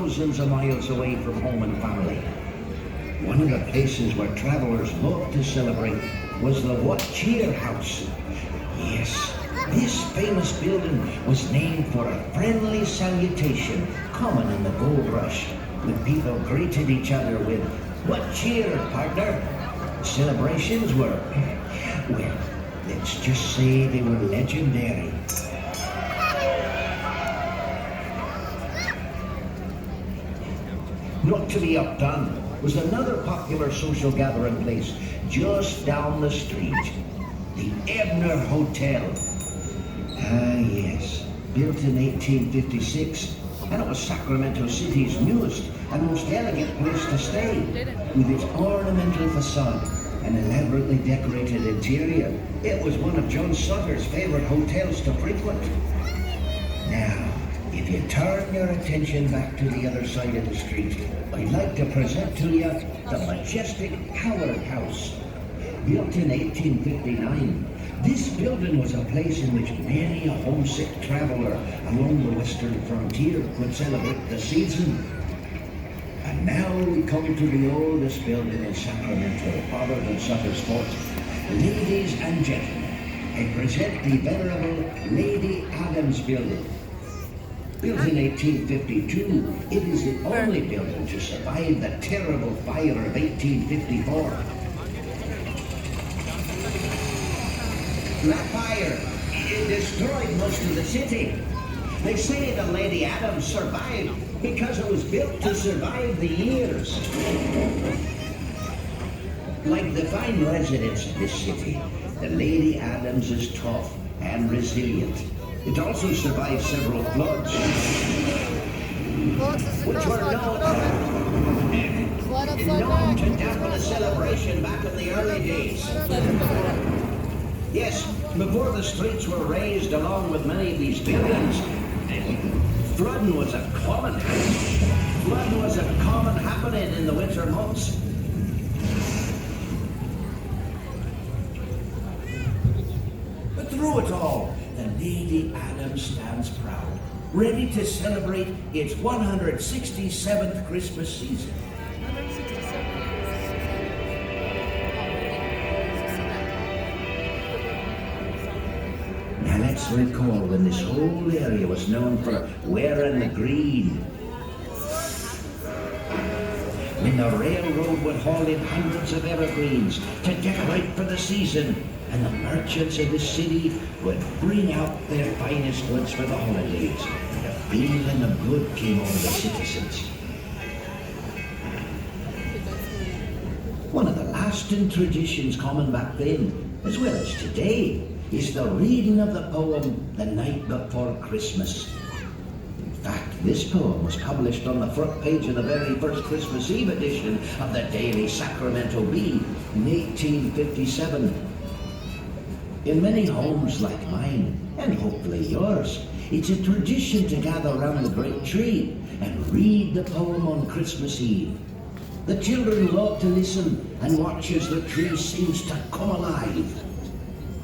thousands of miles away from home and family. One of the places where travelers loved to celebrate was the What Cheer House. Yes, this famous building was named for a friendly salutation common in the gold rush, when people greeted each other with, "What cheer, partner?" Celebrations were, well, let's just say they were legendary. Not to be outdone was another popular social gathering place just down the street, the Ebner Hotel. Ah, yes, built in 1856, and it was Sacramento City's newest and most elegant place to stay, with its ornamental facade and elaborately decorated interior. It was one of John Sutter's favorite hotels to frequent. Now, if you turn your attention back to the other side of the street, I'd like to present to you the majestic Howard House. Built in 1859, this building was a place in which many a homesick traveler along the western frontier could celebrate the season. And now we come to the oldest building in Sacramento, other than Sutter's Fort. Ladies and gentlemen, I present the venerable Lady Adams Building. Built in 1852, it is the only building to survive the terrible fire of 1854. That fire, it destroyed most of the city. They say the Lady Adams survived because it was built to survive the years. Like the fine residents of this city, the Lady Adams is tough and resilient. It also survived several floods, which were known to dampen a celebration back in the early days. Yes, before the streets were raised along with many of these buildings, flooding was a common happening in the winter months. But through it all, the Lady Adams stands proud, ready to celebrate its 167th Christmas season. Now let's recall when this whole area was known for wearing the green. When the railroad would haul in hundreds of evergreens to decorate for the season, and the merchants of the city would bring out their finest goods for the holidays, and a feeling of good came over the citizens. One of the lasting traditions common back then, as well as today, is the reading of the poem The Night Before Christmas. In fact, this poem was published on the front page of the very first Christmas Eve edition of the Daily Sacramento Bee in 1857. In many homes like mine, and hopefully yours, it's a tradition to gather around the great tree and read the poem on Christmas Eve. The children love to listen and watch as the tree seems to come alive.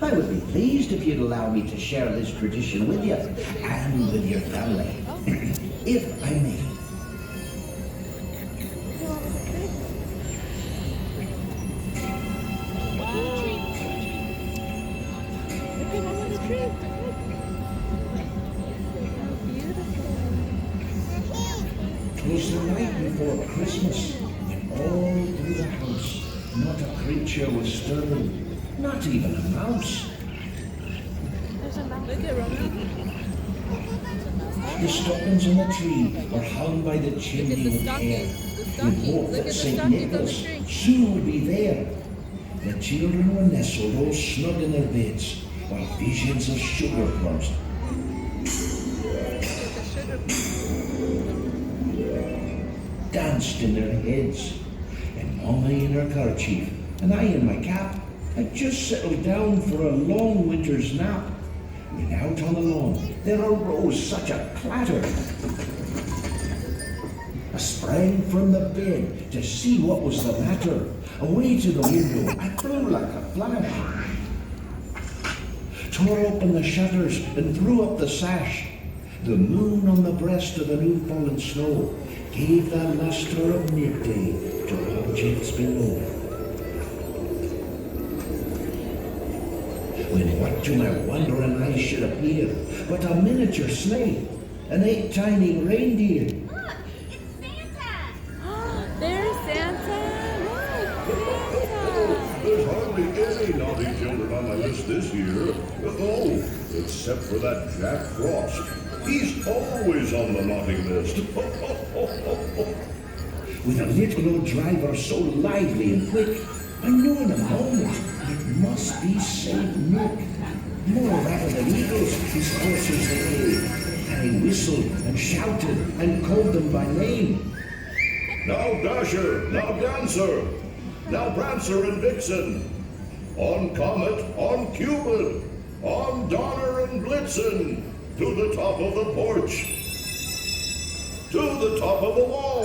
I would be pleased if you'd allow me to share this tradition with you and with your family, if I may. It was the night before Christmas, when all through the house not a creature was stirring, not even a mouse. The stockings on the tree were hung by the chimney with care, with hope that St. Nicholas soon would be there. The children were nestled all snug in their beds, while visions of sugar plums danced in their heads. And Mommy in her kerchief, and I in my cap, had just settled down for a long winter's nap, when out on the lawn there arose such a clatter. I sprang from the bed to see what was the matter. Away to the window I flew like a flash, tore open the shutters and threw up the sash. The moon on the breast of the new fallen snow gave the luster of midday to objects below. When what to my wondering eyes should appear but a miniature sleigh and 8 tiny reindeer. Look, it's Santa! There's Santa! Look, Santa! There's hardly any naughty children on my list this year. Oh, except for that Jack Frost. He's always on the naughty list. With a little old driver so lively and quick, I knew in a moment it must be Saint Nick. More rapid than eagles, his horses they gave, and he whistled and shouted and called them by name. Now Dasher, now Dancer, now Prancer and Vixen, on Comet, on Cupid, on Donner and Blitzen, to the top of the porch, to the top of the wall.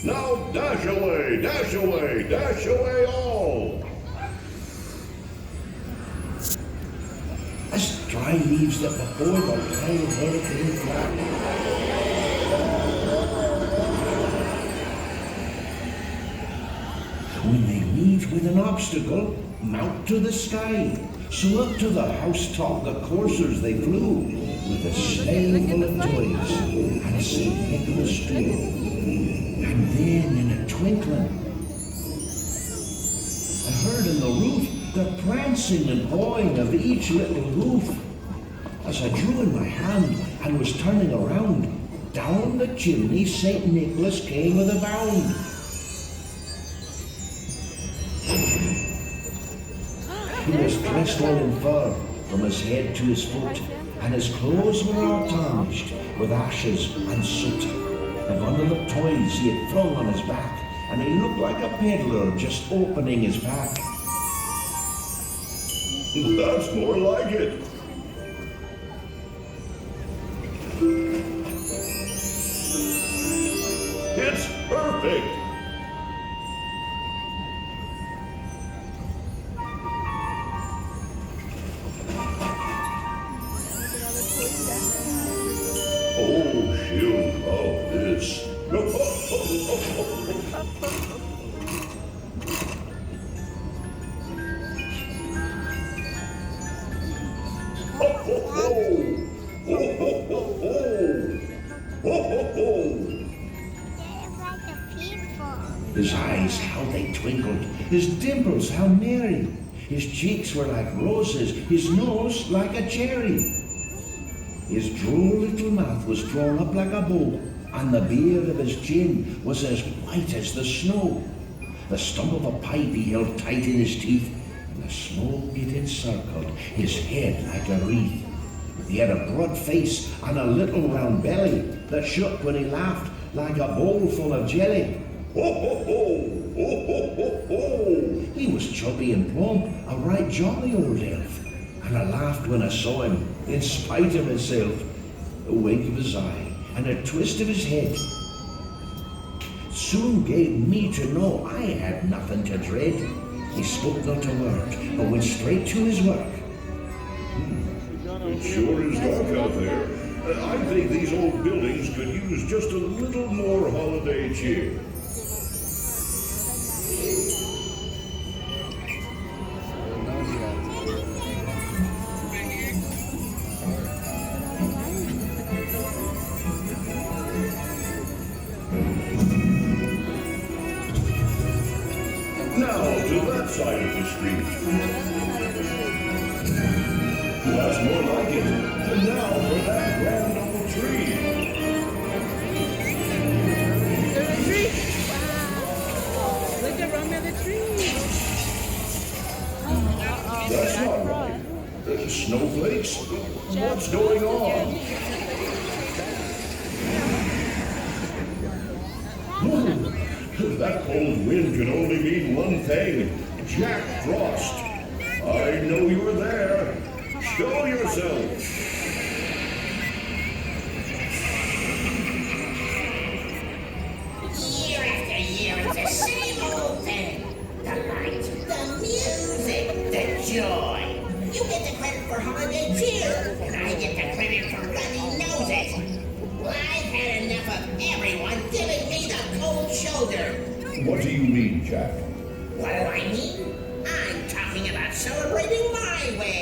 Now dash away, dash away, dash away all. As dry leaves that before the wild hurricane flap. When they meet with an obstacle, mount to the sky. So up to the housetop the coursers they flew, with a sleigh full of toys and St. Nicholas too. And then in a twinkling, I heard in the roof the prancing and pawing of each little hoof. As I drew in my hand and was turning around, down the chimney St. Nicholas came with a bound. He was dressed all in fur from his head to his foot, and his clothes were all tarnished with ashes and soot. And one of the toys he had flung on his back, and he looked like a peddler just opening his pack. That's more like it. It's perfect. Oh, she'll love this. His eyes, how they twinkled, his dimples, how merry. His cheeks were like roses, his nose like a cherry. His droll little mouth was drawn up like a bow, and the beard of his chin was as white as the snow. The stump of a pipe he held tight in his teeth, and the smoke it encircled his head like a wreath. He had a broad face and a little round belly that shook when he laughed like a bowl full of jelly. Ho, ho, ho! Ho, ho, ho, ho! He was chubby and plump, a right jolly old elf, and I laughed when I saw him, in spite of myself. A wink of his eye and a twist of his head soon gave me to know I had nothing to dread. He spoke not a word, but went straight to his work. It sure is dark out there. I think these old buildings could use just a little more holiday cheer. Now to that side of the street. That's more like it. And now for that grand old tree. There's a tree. Wow. Look around at the tree. That's not right. Snowflakes? What's going on? Whoa. That cold wind can only mean one thing. Jack Frost. I know you were there. Show yourself. Year after year, it's the same old thing. The lights, the music, the joy. You get the credit for holiday cheer, and I get the credit for running nose lose it. I've had enough of everyone giving me the cold shoulder. What do you mean, Jack? What do I mean? I'm talking about celebrating my way.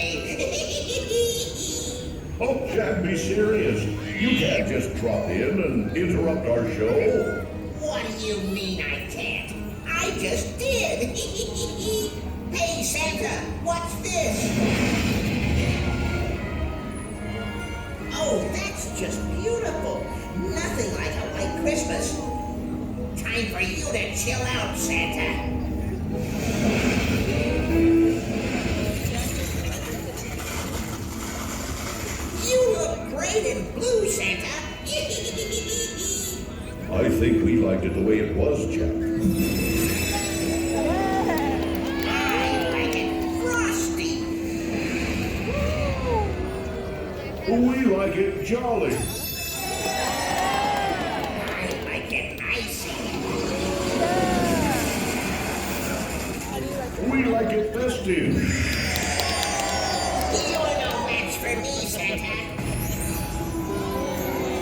Oh, Jack, be serious. You can't just drop in and interrupt our show. What do you mean I can't? I just did. Hey, Santa, what's this? Oh, that's just beautiful. Nothing like a white Christmas. Time for you to chill out, Santa. You look great in blue, Santa. I think we liked it the way it was, Jack. I like it frosty. We like it jolly. I like it icy. We like it festive. You're no match for me, Santa.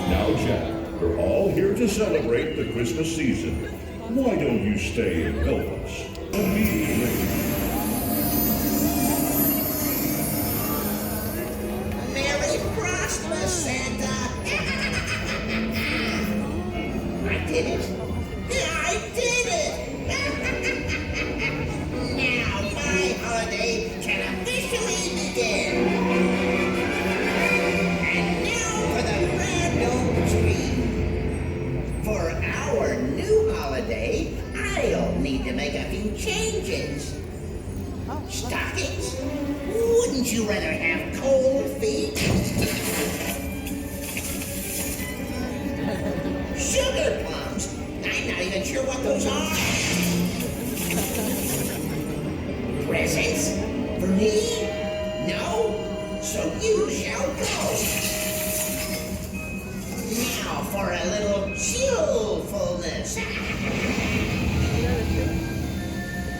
Now, Jack, we're all here to celebrate the Christmas season. Why don't you stay and help us? Immediately. Merry Christmas, Santa. I did it. I did it. Now my holiday can officially begin. And now for the grand old tree. For our new holiday, I'll need to make a few changes. Stockings? Wouldn't you rather have cold feet? Sugar plums? I'm not even sure what those are. Presents? For me? No? So you shall go. Now for a little chillfulness.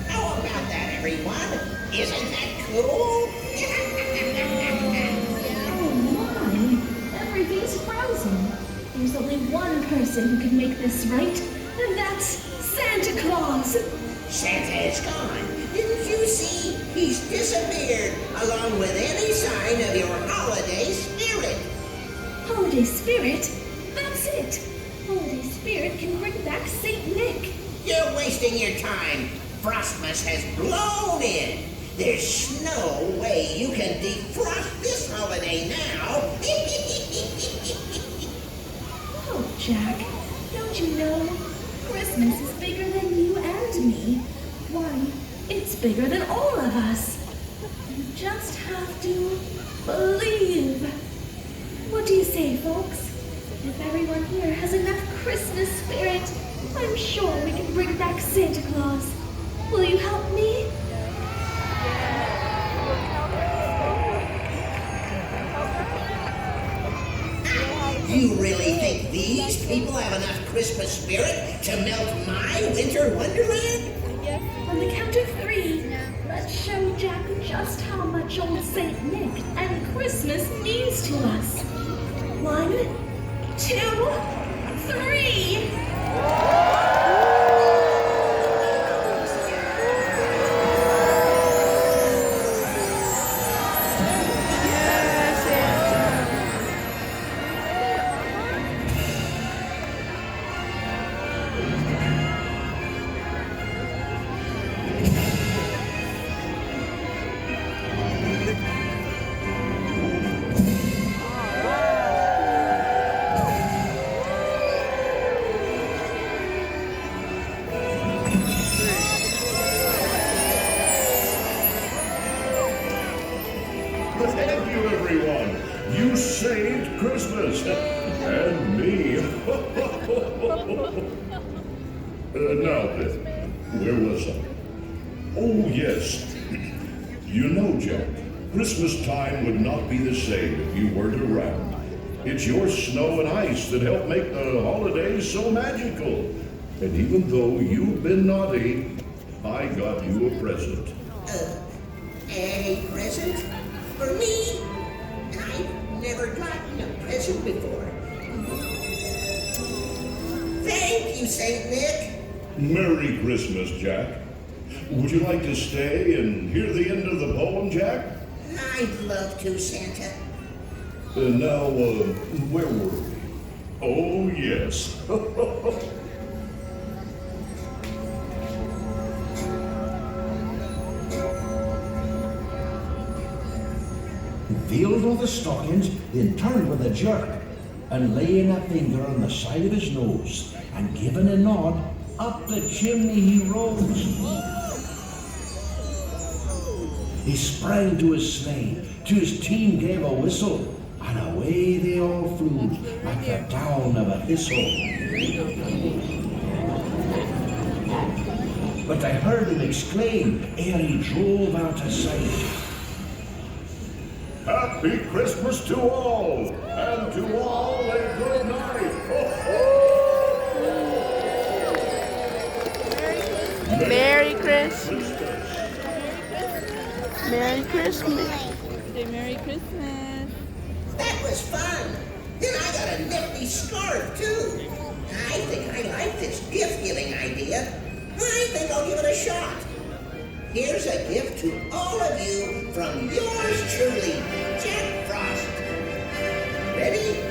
How about that, everyone? Isn't that cool? Oh my! Everything's frozen. There's only one person who can make this right, and that's Santa Claus. Santa is gone. Didn't you see? He's disappeared, along with any sign of your holiday spirit. Holiday Spirit? That's it. Holiday Spirit can bring back Saint Nick. You're wasting your time. Frostmas has blown in. There's no way you can defrost this holiday now. Oh, Jack, don't you know? Christmas is bigger than you and me. Why, it's bigger than all of us. You just have to believe. What do you say, folks? If everyone here has enough Christmas spirit, I'm sure we can bring back Santa Claus. Will you help me? You really think these people have enough Christmas spirit to melt my winter wonderland? On the count of 3, let's show Jack just how much old Saint Nick and Christmas means to us. 1, 2, 3. Thank you, everyone. You saved Christmas. And me. Now then, where was I? Oh, yes. You know, Jack, Christmas time would not be the same if you weren't around. It's your snow and ice that help make the holidays so magical. And even though you've been naughty, I got you a present. A present? For me? never gotten a present before. Thank you, St. Nick. Merry Christmas, Jack. Would you like to stay and hear the end of the poem, Jack? I'd love to, Santa. Now, where were we? Oh, yes. Veiled over the stockings, then turned with a jerk, and laying a finger on the side of his nose, and giving a nod, up the chimney he rose. He sprang to his sleigh, to his team gave a whistle, and away they all flew like the down of a thistle. But I heard him exclaim ere he drove out of sight, Happy Christmas to all, and to all a good night. Ho, ho! Merry Christmas. Merry Christmas. Say Merry Christmas. That was fun. And I got a nifty scarf, too. I think I like this gift-giving idea. I think I'll give it a shot. Here's a gift to all of you from yours truly, Jack Frost. Ready?